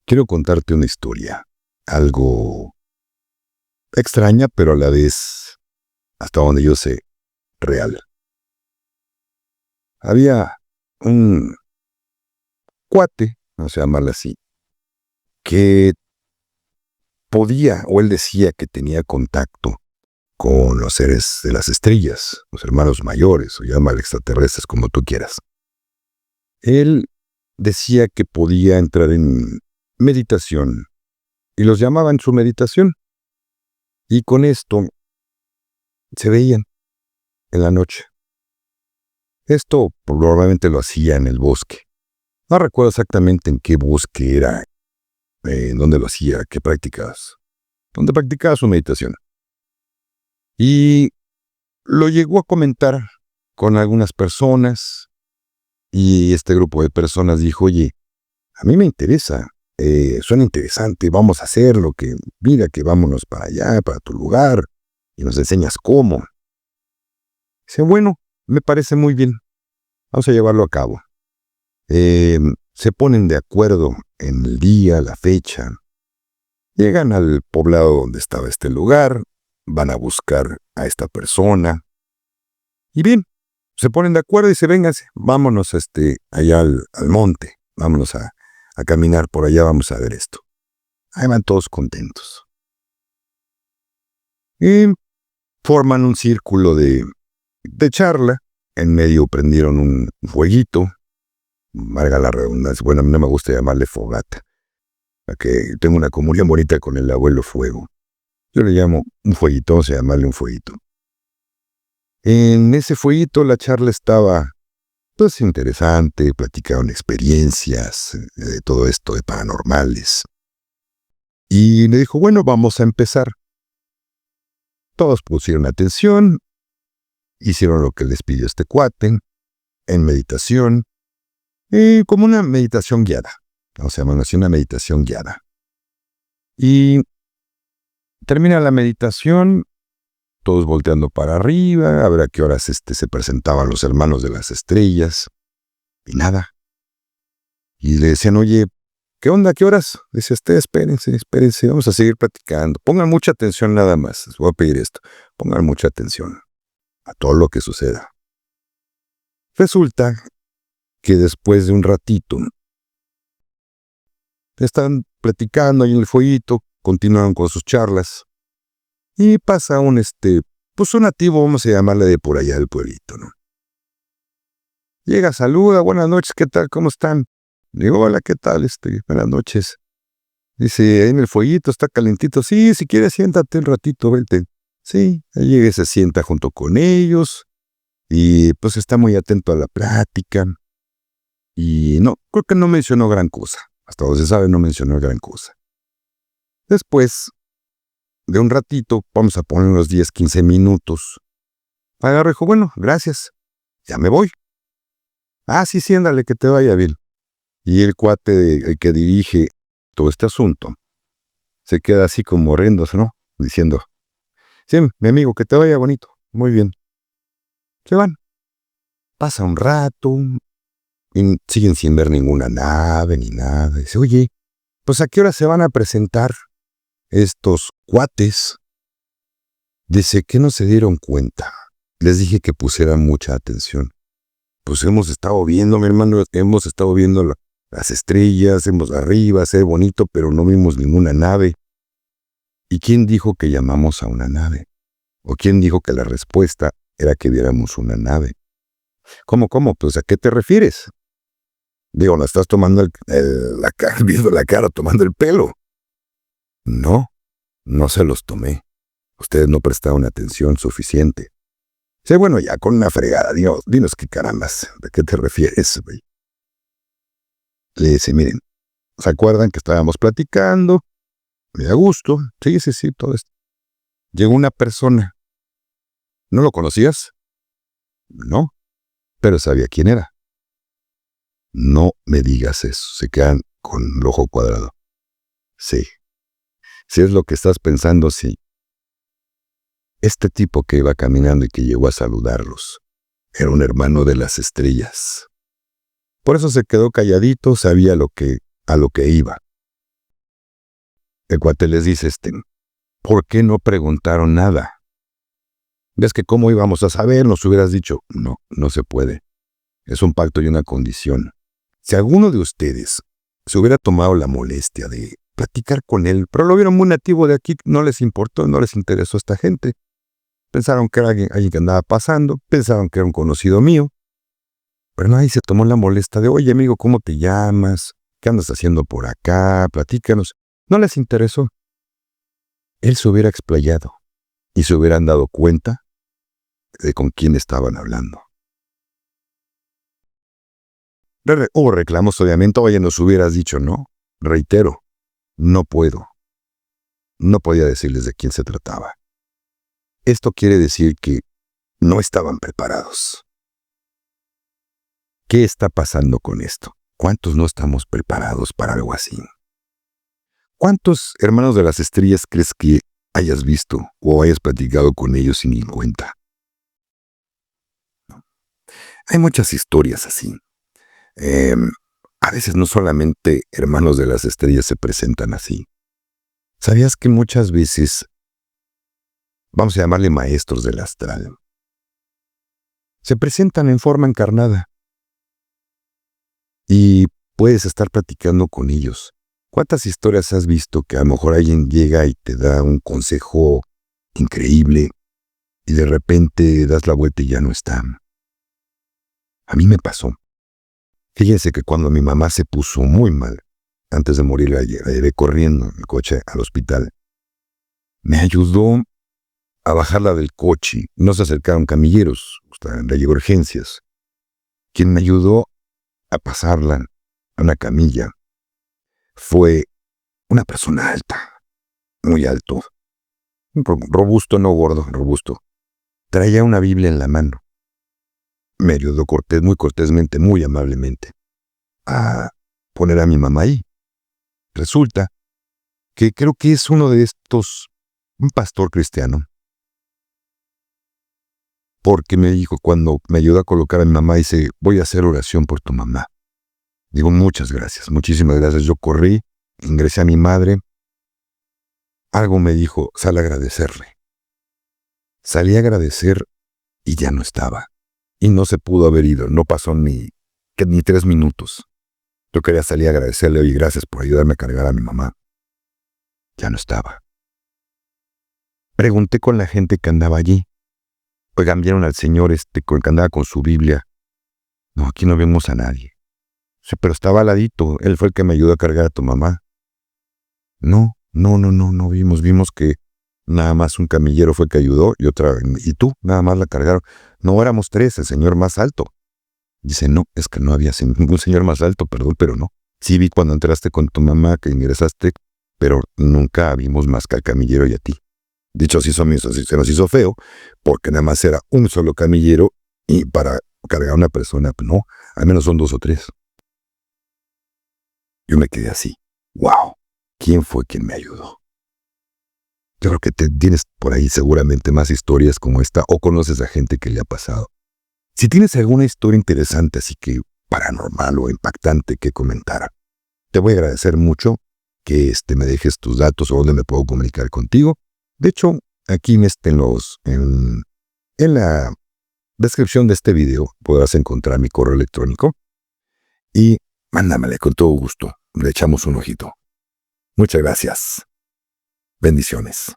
Quiero contarte una historia, algo extraña, pero a la vez, hasta donde yo sé, real. Había un cuate, vamos a llamarle así, que podía, o él decía que tenía contacto con los seres de las estrellas, los hermanos mayores, o llámale extraterrestres, como tú quieras. Él decía que podía entrar en meditación, y los llamaba en su meditación, y con esto se veían en la noche. Esto probablemente lo hacía en el bosque. No recuerdo exactamente en qué bosque era, en dónde lo hacía, qué prácticas, donde practicaba su meditación. Y lo llegó a comentar con algunas personas, y este grupo de personas dijo, oye, a mí me interesa, suena interesante, vamos a hacerlo, que mira que vámonos para allá, para tu lugar, y nos enseñas cómo. Dice, bueno, me parece muy bien, vamos a llevarlo a cabo. Se ponen de acuerdo en el día, la fecha, llegan al poblado donde estaba este lugar, van a buscar a esta persona, y bien, se ponen de acuerdo y se vénganse, vámonos allá al monte, vámonos a caminar por allá, vamos a ver esto. Ahí van todos contentos. Y forman un círculo de charla, en medio prendieron un fueguito, valga la redundancia, bueno, a mí no me gusta llamarle fogata, que tengo una comunión bonita con el abuelo fuego. Yo le llamo un fueguito, vamos a llamarle un fueguito. En ese fueguito la charla estaba, pues, interesante, platicaron experiencias de todo esto de paranormales. Y le dijo, bueno, vamos a empezar. Todos pusieron atención, hicieron lo que les pidió este cuate, en meditación, como una meditación guiada. O sea, una meditación guiada. Y termina la meditación, todos volteando para arriba, a ver a qué horas se presentaban los hermanos de las estrellas, y nada. Y le decían, oye, ¿qué onda? ¿Qué horas? Dice, espérense, vamos a seguir platicando. Pongan mucha atención nada más, les voy a pedir esto. Pongan mucha atención a todo lo que suceda. Resulta que después de un ratito, están platicando ahí en el fueguito, continuaron con sus charlas, y pasa un nativo, vamos a llamarle de por allá del pueblito, ¿no? Llega, saluda, buenas noches, ¿qué tal? ¿Cómo están? Digo, hola, ¿qué tal? Buenas noches. Dice, ahí en el fueguito está calentito. Sí, si quieres siéntate un ratito, vente. Sí, ahí llega y se sienta junto con ellos, y pues está muy atento a la plática, y no, creo que no mencionó gran cosa. Hasta donde se sabe, no mencionó gran cosa. Después de un ratito, vamos a poner unos 10, 15 minutos. Agarró y dijo, bueno, gracias, ya me voy. Ah, sí, ándale, que te vaya bien. Y el cuate, el que dirige todo este asunto, se queda así como riéndose, ¿no? Diciendo, sí, mi amigo, que te vaya bonito, muy bien. Se van. Pasa un rato, y siguen sin ver ninguna nave ni nada. Dice, oye, pues ¿a qué hora se van a presentar estos cuates? Dice, que no se dieron cuenta. Les dije que pusieran mucha atención. Pues hemos estado viendo, mi hermano, hemos estado viendo las estrellas, hemos arriba, se ve bonito, pero no vimos ninguna nave. ¿Y quién dijo que llamamos a una nave? ¿O quién dijo que la respuesta era que viéramos una nave? ¿Cómo? Pues ¿a qué te refieres? Digo, ¿no estás tomando viendo la cara, tomando el pelo? No se los tomé. Ustedes no prestaron atención suficiente. Sí, bueno, ya con una fregada, dinos qué carambas, ¿de qué te refieres, güey? Le dice, miren, ¿se acuerdan que estábamos platicando? Me da gusto, sí, todo esto. Llegó una persona. ¿No lo conocías? No, pero sabía quién era. No me digas eso, se quedan con el ojo cuadrado. Sí, si es lo que estás pensando, sí. Este tipo que iba caminando y que llegó a saludarlos era un hermano de las estrellas. Por eso se quedó calladito, sabía a lo que iba. El cuate les dice, ¿por qué no preguntaron nada? ¿Ves que cómo íbamos a saber? Nos hubieras dicho, no, no se puede. Es un pacto y una condición. Si alguno de ustedes se hubiera tomado la molestia de platicar con él, pero lo vieron muy nativo de aquí, no les importó, no les interesó esta gente. Pensaron que era alguien que andaba pasando, pensaron que era un conocido mío, pero nadie se tomó la molestia de, oye amigo, ¿cómo te llamas? ¿Qué andas haciendo por acá? Platícanos. No les interesó. Él se hubiera explayado y se hubieran dado cuenta de con quién estaban hablando. Hubo reclamos, obviamente, oye, nos hubieras dicho, no. Reitero, no puedo. No podía decirles de quién se trataba. Esto quiere decir que no estaban preparados. ¿Qué está pasando con esto? ¿Cuántos no estamos preparados para algo así? ¿Cuántos hermanos de las estrellas crees que hayas visto o hayas platicado con ellos sin ni cuenta? Hay muchas historias así. A veces no solamente hermanos de las estrellas se presentan así. ¿Sabías que muchas veces, vamos a llamarle maestros del astral, se presentan en forma encarnada? Y puedes estar platicando con ellos. ¿Cuántas historias has visto que a lo mejor alguien llega y te da un consejo increíble y de repente das la vuelta y ya no están? A mí me pasó. Fíjense que cuando mi mamá se puso muy mal, antes de morir la llevé corriendo en el coche al hospital, me ayudó a bajarla del coche. No se acercaron camilleros, la llevé a urgencias. Quien me ayudó a pasarla a una camilla fue una persona alta, muy alto, robusto, no gordo, robusto. Traía una Biblia en la mano. Me ayudó muy cortésmente, muy amablemente, a poner a mi mamá ahí. Resulta que creo que es uno de estos, un pastor cristiano, porque me dijo cuando me ayudó a colocar a mi mamá, dice, voy a hacer oración por tu mamá. Digo, muchas gracias, muchísimas gracias. Yo corrí, ingresé a mi madre. Algo me dijo, sal a agradecerle. Salí a agradecer y ya no estaba. Y no se pudo haber ido, no pasó ni 3 minutos. Yo quería salir a agradecerle, oye, gracias por ayudarme a cargar a mi mamá. Ya no estaba. Pregunté con la gente que andaba allí. Oigan, vieron al señor que andaba con su Biblia. No, aquí no vemos a nadie. Sí, pero estaba al ladito, él fue el que me ayudó a cargar a tu mamá. No vimos. Vimos que nada más un camillero fue que ayudó y tú, nada más la cargaron. No, éramos 3, el señor más alto. Dice, no, es que no había ningún señor más alto, perdón, pero no. Sí vi cuando entraste con tu mamá que ingresaste, pero nunca vimos más que al camillero y a ti. Dicho así, se nos hizo feo, porque nada más era un solo camillero y para cargar a una persona, no, al menos son 2 o 3. Yo me quedé así. ¡Wow! ¿Quién fue quien me ayudó? Yo creo que tienes por ahí seguramente más historias como esta o conoces a gente que le ha pasado. Si tienes alguna historia interesante, así que paranormal o impactante que comentar, te voy a agradecer mucho que me dejes tus datos o dónde me puedo comunicar contigo. De hecho, aquí en la descripción de este video podrás encontrar mi correo electrónico y mándamele con todo gusto. Le echamos un ojito. Muchas gracias. Bendiciones.